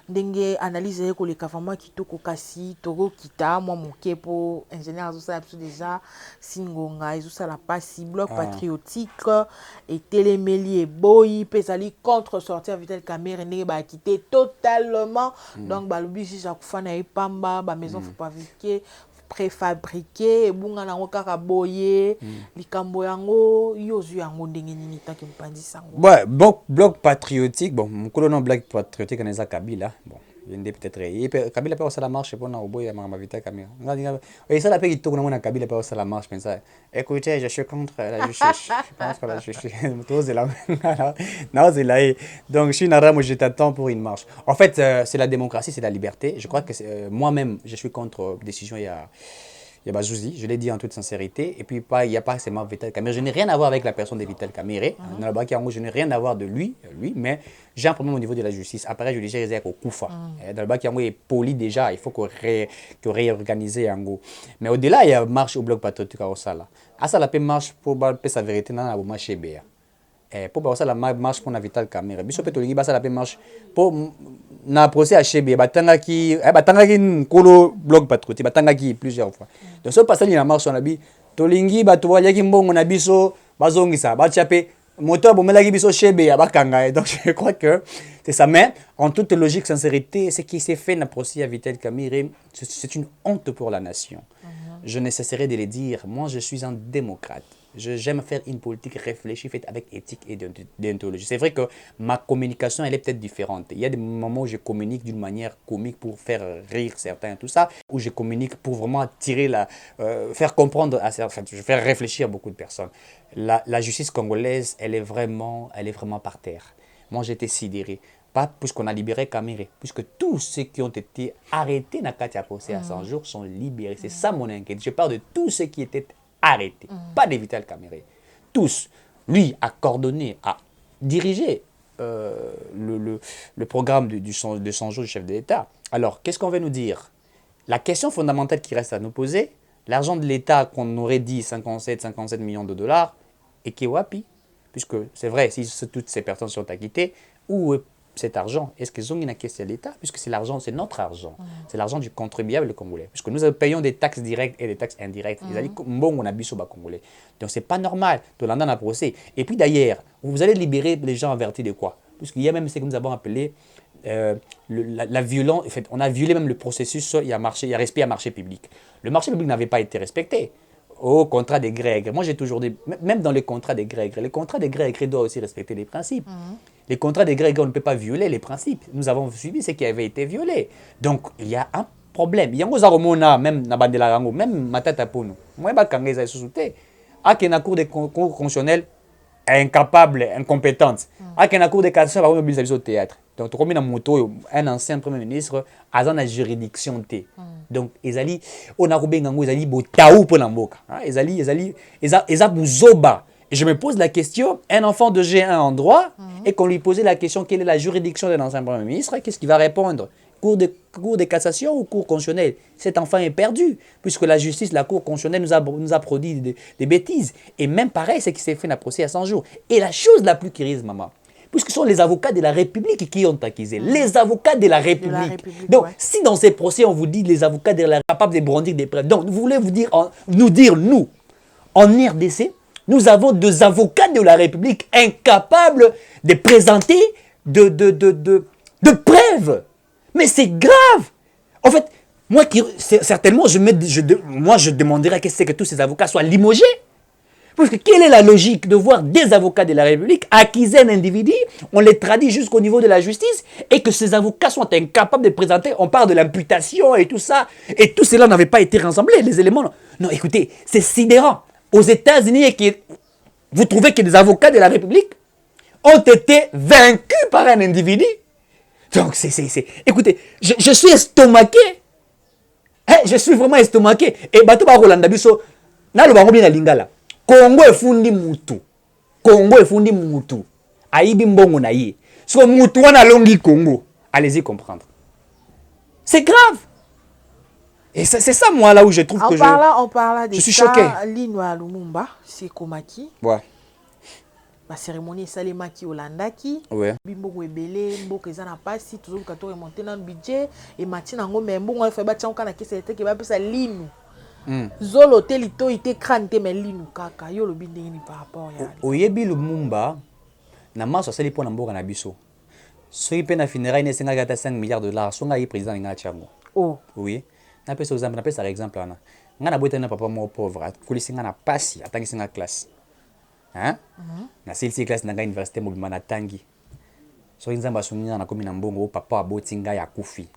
ndenge analyse ko le kafama kitoko kasi toko kita moi moké pour ingénieur azosa déjà singonga ezosa la pasi bloc patriotique et téléméli et boy pesali contre sortir Vital Kamerhe ndenge ba quitter totalement donc ba lobi si jakufana e pamba ba maison faut pas viquer préfabriqué ebunga nango kaka boye likambo yango yozu yango ndenge nini taki mpandisa yango. Ouais, bloc patriotique, bon, mon colonel bloc patriotique en eza Kabila, bon, il peut-être Kabila peut aussi la marche pour na oboya ma vita Kabila. Et ça la paix qui tourne na Kabila peut aussi la marche mais ça. Écoutez, je suis contre la justice. Je pense que la justice tous est là. Non, c'est là. Donc je suis nara, moi je t'attends pour une marche. En fait, c'est la démocratie, c'est la liberté. Je crois que moi-même je suis contre décision il y a Bazouzi, je l'ai dit en toute sincérité. Et puis, il n'y a pas seulement Vital Kamerhe. Je n'ai rien à voir avec la personne de Vital Kamerhe. Je n'ai rien à voir de lui, mais j'ai un problème au niveau de la justice. Après, je disais au Koufa. Dans le bac, il est poli déjà. Il faut qu'on réorganise Yango. Mais au-delà, il y a marche au bloc patriotique à Osala. À ça, la paix marche pour sa vérité dans la marche chez Béa. Pour ça la marche pour Vital Kamerhe. Biso Petolingi, ça la paix marche pour na procès à Chébé, batangaki kolo blog patriotique, batangaki plusieurs fois. Donc ce passage il a marché on a dit tolingi batowa yaki mbongo na biso bazongisa bachape moteur bomelaki biso Chébé abakanga. Donc je crois que c'est ça. Mais en toute logique, sincérité, ce qui s'est fait dans le procès à Vital Kamerhe, c'est une honte pour la nation. Je ne cesserai de le dire. Moi, je suis un démocrate. J'aime faire une politique réfléchie, faite avec éthique et déontologie. C'est vrai que ma communication, elle est peut-être différente. Il y a des moments où je communique d'une manière comique pour faire rire certains, tout ça, où je communique pour vraiment tirer faire comprendre, faire réfléchir beaucoup de personnes. La justice congolaise, elle est vraiment par terre. Moi, j'étais sidéré. Pas puisqu'on a libéré Kamerhe, puisque tous ceux qui ont été arrêtés dans le procès à 100 jours sont libérés. C'est ça mon inquiétude. Je parle de tous ceux qui étaient arrêtés, pas de Vital Kamerhe. Tous. Lui a coordonné, a dirigé le programme de 100 jours du chef de l'État. Alors, qu'est-ce qu'on veut nous dire? La question fondamentale qui reste à nous poser, l'argent de l'État qu'on aurait dit 57 millions de dollars, et qui est wapi? Puisque c'est vrai, si toutes ces personnes sont acquittées, où cet argent, est-ce qu'ils ont une caisse à l'État? Puisque c'est l'argent, c'est notre argent. C'est l'argent du contribuable congolais. Puisque nous payons des taxes directes et des taxes indirectes. Ils ont dit, bon, on a bu sur le congolais. Donc, c'est pas normal. De l'an à procès. Et puis d'ailleurs, vous allez libérer les gens avertis de quoi? Puisqu'il y a même ce que nous avons appelé la violence. En fait, on a violé même le processus, il y a respect à marché public. Le marché public n'avait pas été respecté. Au contrat des grès. Moi, j'ai toujours dit, même dans les contrats des grès, les contrats des grès doivent aussi respecter les principes. Les contrats des grès, on ne peut pas violer les principes. Nous avons suivi ce qui avait été violé. Donc, il y a un problème. Il y a un problème, même na bandela rango, même matata pono. Moi, je suis en sous-souté. À la cour des cours constitutionnels, incapable, incompétente. À la cour des cassation, on va au théâtre. Donc, comme un ancien premier ministre, a une juridiction T. Donc, on a roubé ngango, ils botaou pour l'amboka. Ils bouzoba. Et je me pose la question, un enfant de G1 en droit, et qu'on lui posait la question, quelle est la juridiction de l'ancien premier ministre, qu'est-ce qu'il va répondre? Cour de cassation ou cour constitutionnelle? Cet enfant est perdu, puisque la justice, la cour constitutionnelle nous a produit des bêtises. Et même pareil, c'est ce qui s'est fait dans le procès à 100 jours. Et la chose la plus curieuse, maman, puisque ce sont les avocats de la République qui ont accusé. Les avocats de la République. Donc, si dans ces procès, on vous dit les avocats de la République capables de brandir des preuves, donc vous voulez nous dire, nous, en RDC, nous avons deux avocats de la République incapables de présenter de preuves. Mais c'est grave. En fait, moi, certainement, je demanderais que tous ces avocats soient limogés. Parce que quelle est la logique de voir des avocats de la République accuser un individu, on les traduit jusqu'au niveau de la justice, et que ces avocats sont incapables de présenter, on parle de l'imputation et tout ça, et tout cela n'avait pas été rassemblé, les éléments. Non, écoutez, c'est sidérant. Aux États-Unis, vous trouvez que des avocats de la République ont été vaincus par un individu? Donc, écoutez, je suis estomaqué. Je suis vraiment estomaqué. Et bateau ba Rolanda biso, na lo bango bien na lingala. Congo efundi mutu. Congo efundi mutu. Aibi mbongo na ye. So mutu wana longi Congo. Allez-y comprendre. C'est grave. Et c'est ça, moi, là où je trouve que on parle de je suis choqué. Linoa Lumumba, c'est Komaki. Ouais. La cérémonie Salemaki Olandaki. Ouais. Bimbo Ebele, Mbo Kezana Passi, toujours quand on remonte dans le budget. Et Matina Ngo Membo, on fait battre un canard qui s'est qui va passer Linu. Zolo telito ite krante mais Linu kaka. Yo le bindé par rapport à. Oyebi Lumumba, na maso sali pour Namboka na biso. Soki pe na funérailles ne senga gata 5 milliards de dollars, songa yi président nga chango. Oh. Oui. N'appelle ça exemple, n'appelle ça exemple ana. Ngana boita na papa mo pauvre, kulisi ngana pasi, atangi singa classe. Hein? Na silsi classe na université mobima na tangi. So nzamba sunina na komi na mbongo papa abotinga ya kufi.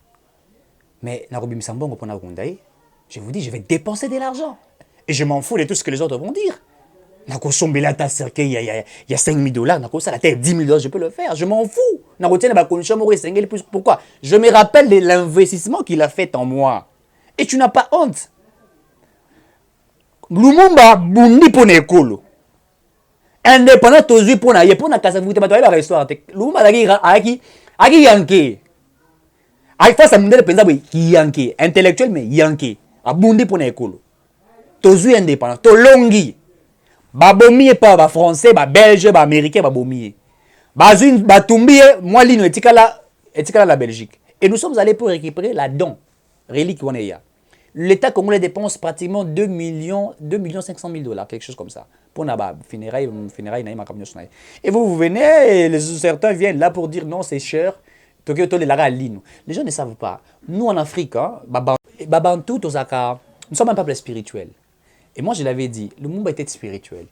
Mais na robimisa mbongo pona kundaye, je vous dis je vais dépenser de l'argent. Et je m'en fous de tout ce que les autres vont dire. Nako sombela ta cercueil il y a 5 000 dollars, nako ça la tête 10 000 dollars, je peux le faire, je m'en fous. Nako tiens ba condition mo resengeli plus pourquoi? Je me rappelle de l'investissement qu'il a fait en moi. Et tu n'as pas honte. Lumumba bundi pona ekolo. Indépendant tozui pona ye pona kasa vute ba toyeba restaurant. Lumumba aki yanke. Ai face à mundele penza boy ki yanke, intellectuel mais yanke. Abundi pona ekolo. Tozui indépendant, to longi. Babomi pas ba français, ba belge, ba américain, ba bomi. Bazui batumbi moi lino etikala la Belgique. Et nous sommes allés pour récupérer la don relique qu'on est. L'État congolais dépense pratiquement 2 500 000 dollars, quelque chose comme ça, pour Naba, funérailles, et vous venez, et certains viennent là pour dire non, c'est cher. Les gens ne savent pas. Nous en Afrique, hein, nous sommes un peuple spirituel. Et moi, je l'avais dit, le monde était spirituel.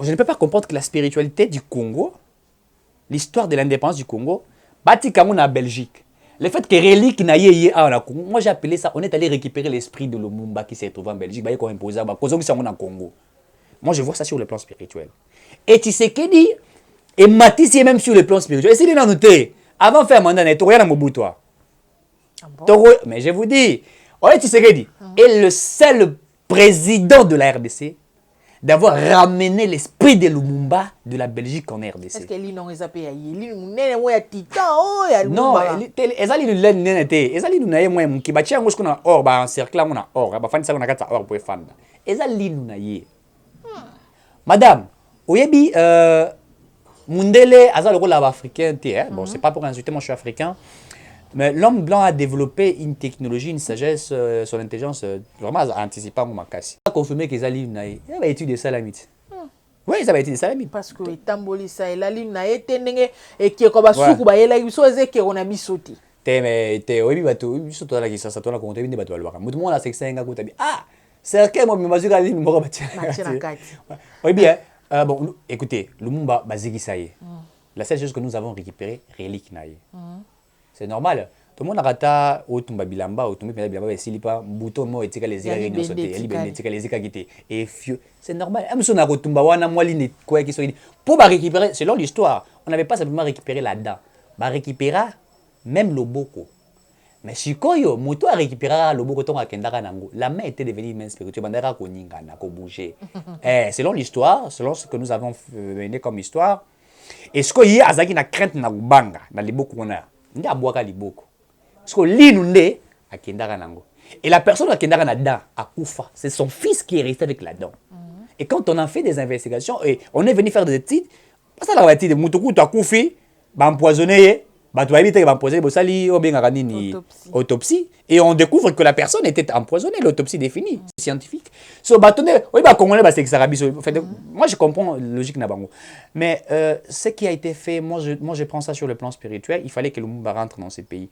Je ne peux pas comprendre que la spiritualité du Congo, l'histoire de l'indépendance du Congo, bâti comme en Belgique. Le fait que relique n'a en Congo, moi j'ai appelé ça, on est allé récupérer l'esprit de Lumumba qui s'est trouvé en Belgique, bah, imposé à Congo. Moi je vois ça sur le plan spirituel. Et tu sais qu'il dit, et Matisse est même sur le plan spirituel. Et s'il est noté, avant de faire mandat, tu regardes Mobutu. Mais je vous dis, tu sais qu'il dit, est le seul président de la RDC d'avoir ramené l'esprit de Lumumba de la Belgique en RDC. Est-ce que l'île est appelée non, ezali l'ennete, ezali nunaye moi muki bachi yango skona or ba encercler mona or ba fani sa na kata or pour fanda. Ezali nunaye. Madame, oyebi mundele azali ko la africain té hein. Bon, c'est pas pour insulter, moi je suis africain. Mais l'homme blanc a développé une technologie, une sagesse, son intelligence vraiment anticipant mon makasi. A confirmé qu'ils allaient nunaye. Il va étudier salamite. Oui, ça va étudier salamite. Parce que tamboli ça et la ligne na etendenge et qui ko ba suku ba yela biso ezeke on a bisoti. Te oyebi bato biso to la ki sasa to na konte binde bato balwaka. Mutu mo la sexe nga ko tabi. Ah, c'est que moi mazuka ligne mo ba tia. Oyebi bon écoutez, Lumumba baziki ça y est. La seule chose que nous avons récupéré relique naïe. C'est normal. Tout le monde a rata au tumba bilamba, au tumba bilamba, et s'il pas bouton mo etika les ega réunion sauté, elle ben etika les ega quitté et fieux. C'est normal. Même si on a retumba wana moi ligne quoi qui soit pour récupérer, selon l'histoire, on n'avait pas simplement récupéré la dent, bah récupérer même le boko. Mais si koyo moto a récupéré le boko ton akendaka nango, la main était devenue main spirituelle, bandera ko ninga na ko bouger. Selon l'histoire, selon ce que nous avons mené comme histoire, est-ce que y a azaki na crainte na banga na liboko on a. Nda boaka liboko. Parce que l'inundé a kendara nango. Et la personne a kendara nada a koufa. C'est son fils qui est resté avec la dent. Et quand on a fait des investigations et on est venu faire des études, parce que la étude de Mutuku a koufi, ba empoisonné, ba tu éviter ba empoisonné, bo sali o bien ni autopsie et on découvre que la personne était empoisonnée, l'autopsie définie, scientifique. So ba tonné, oui ba congolais ba c'est exarabiso. Moi je comprends logique na bango. Mais ce qui a été fait, moi je prends ça sur le plan spirituel, il fallait que Lumumba rentre dans ce pays.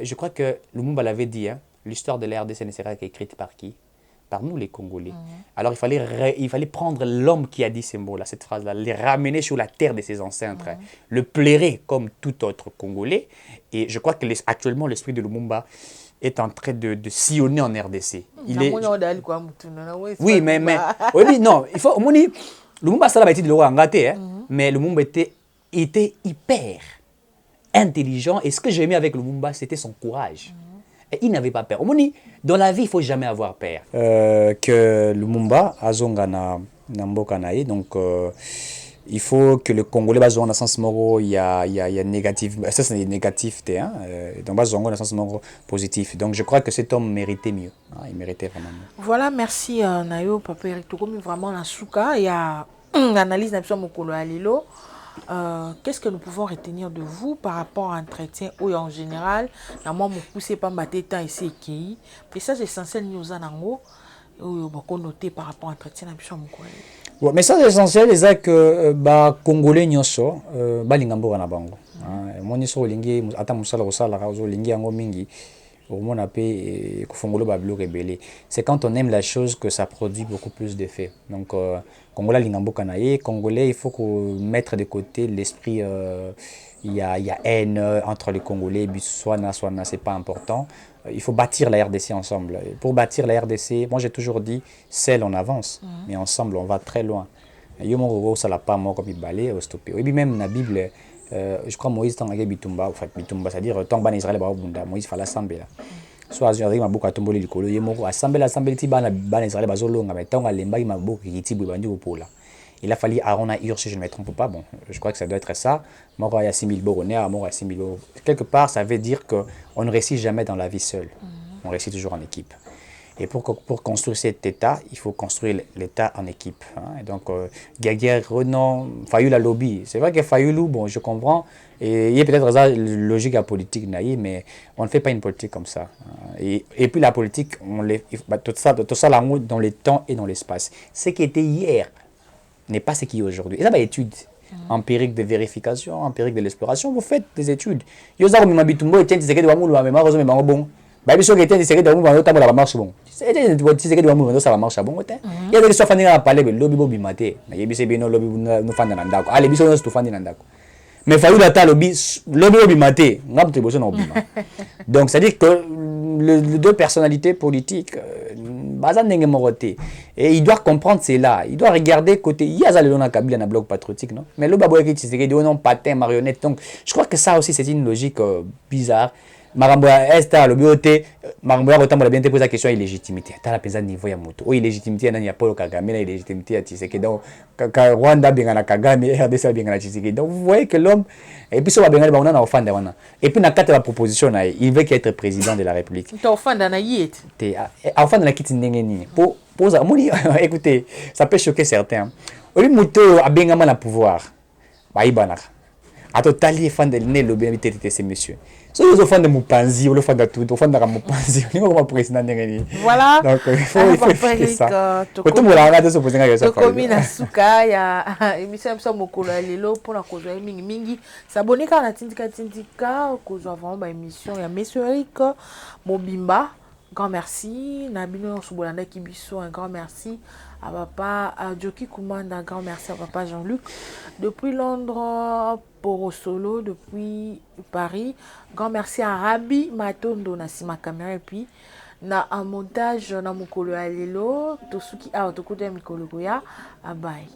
Je crois que Lumumba l'avait dit, hein, l'histoire de la RDC ne sera qu'écrite par qui? Par nous les Congolais. Alors il fallait prendre l'homme qui a dit ces mots-là, cette phrase-là, les ramener sur la terre de ses ancêtres, le plairer comme tout autre Congolais. Et je crois que actuellement l'esprit de Lumumba est en train de sillonner en RDC. Il est... Oui, mais oui, non, il faut Lumumba ça l'a été de l'eau engâté, mais Lumumba était hyper intelligent et ce que j'ai aimé avec Lumumba c'était son courage. Et il n'avait pas peur. Dans la vie, il ne faut jamais avoir peur. Que Lumumba azonga na mboka nae, donc il faut que le Congolais bazonga dans le sens moro il y a négatif, ça c'est négatif hein, donc bazonga dans le sens moro positif. Donc je crois que cet homme méritait mieux, hein, il méritait vraiment mieux. Voilà, merci Nayo Papa Eric Tokomi vraiment na souka, il y a une analyse na biso mokolo ya lelo. Qu'est-ce que nous pouvons retenir de vous par rapport à l'entretien ou en général na moi me pousser pas mater temps ici qui message essentiel nous en ango ou beaucoup noter par rapport à l'entretien na biso mokolo. Bon, message essentiel c'est que ba congolais nyonso balinga mboka na bango. Moni so lingi ata musala kosala ka zo lingi yango mingi au moins on a payé Kofongolo Bablo rebelle. C'est quand on aime la chose que ça produit beaucoup plus d'effets. Donc, Congolais Lingambo Kanaye, Congolais, il faut mettre de côté l'esprit. Il y a haine entre les Congolais, Biswana, Swana, c'est pas important. Il faut bâtir la RDC ensemble. Pour bâtir la RDC, moi j'ai toujours dit, seul on avance, mais ensemble on va très loin. Yo moko ça l'a pas moi comme balé au stopper. Et puis même la Bible, je crois Moïse tangaki bitumba, enfin bitumba, c'est-à-dire tant ban Israël ba bunda, Moïse fala sambela. Soit azuri mabuka tomboli likolo ye moko asambela ti bana Israël bazolonga mais tant alemba mabuka kiti bandi opola. Il a fallu Aaron à Ur, si je ne me trompe pas. Bon, je crois que ça doit être ça. Mort à 6 000 Boronais, mort à 6 000 euros. Quelque part, ça veut dire qu'on ne réussit jamais dans la vie seule. On réussit toujours en équipe. Et pour construire cet État, il faut construire l'État en équipe. Hein. Et donc, Gaguerre, Renan, Fayoul a lobby. C'est vrai que Fayoulou, bon, je comprends. Et il y a peut-être ça, logique à politique, mais on ne fait pas une politique comme ça. Et puis la politique, tout ça dans le temps et dans l'espace. Ce qui était hier n'est pas ce qui est aujourd'hui. Et ça, étude empirique de vérification, empirique de l'exploration, vous faites des études. Yo za ko mabitumbo etenti sekedi wa mulu wa mema ko zo mema bon. Ba biso ke etenti sekedi wa mulu wa tabola ba marche bon. Etenti sekedi wa mulu ça va marche bon te. Ya de so fandi na parler be lobby bo bimate. Na yebi se bino lobby no fanda na ndako. Ale biso no sto fandi na ndako. Mais fallu la lobby bo bimate, ngam te boso na obima. Donc c'est à dire que les deux personnalités politiques et il doit comprendre cela. Il doit regarder côté. Il y a Zalelona Kabila dans bloc patriotique, non? Mais le Baboyaki Tshisekedi, non, patin, marionnette. Donc, je crois que ça aussi, c'est une logique bizarre. Maramboya Est, le BOT, Maramboya Rotam, on a bien posé la question illégitimité. T'as la pesante niveau ya moto. Oh, illégitimité, il y a Paul Kagame, la illégitimité à Tshisekedi. Donc, Rwanda, bien à Kagame, RDC, bien à Tshisekedi. Donc, vous voyez que l'homme. Et puis, ça va bien aller, on a offert. Et puis, dans la proposition, il veut qu'il être président de la République. Tu as offert dans la yet. Offert dans la kitty n'engeni. Écoutez, ça peut choquer certains. Au lieu de a bien le pouvoir, a totali fan de l'année lobby habité ces messieurs. Si vous offrez de Mupanzi, vous offrez de tout, vous offrez de Mupanzi, vous offrez président n'engeni. Voilà. Donc il faut faire ça. Quand on me l'a regardé, se poser la question. Comme na suka ya émission ça mokolo lelo pour la cause mingi mingi. S'abonner quand la tindika cause vraiment ba émission ya Monsieur Eric Mobimba. Grand merci. Nabino Soubolanda Kibiso, un grand merci. À papa Joki Koumanda, un grand merci à papa Jean-Luc. Depuis Londres, Poro Solo, depuis Paris. Grand merci à Rabi Matondo, Nassima Caméra. Et puis, na un montage, na mokolo alelo, to suki a to kote mikolo goya. Bye.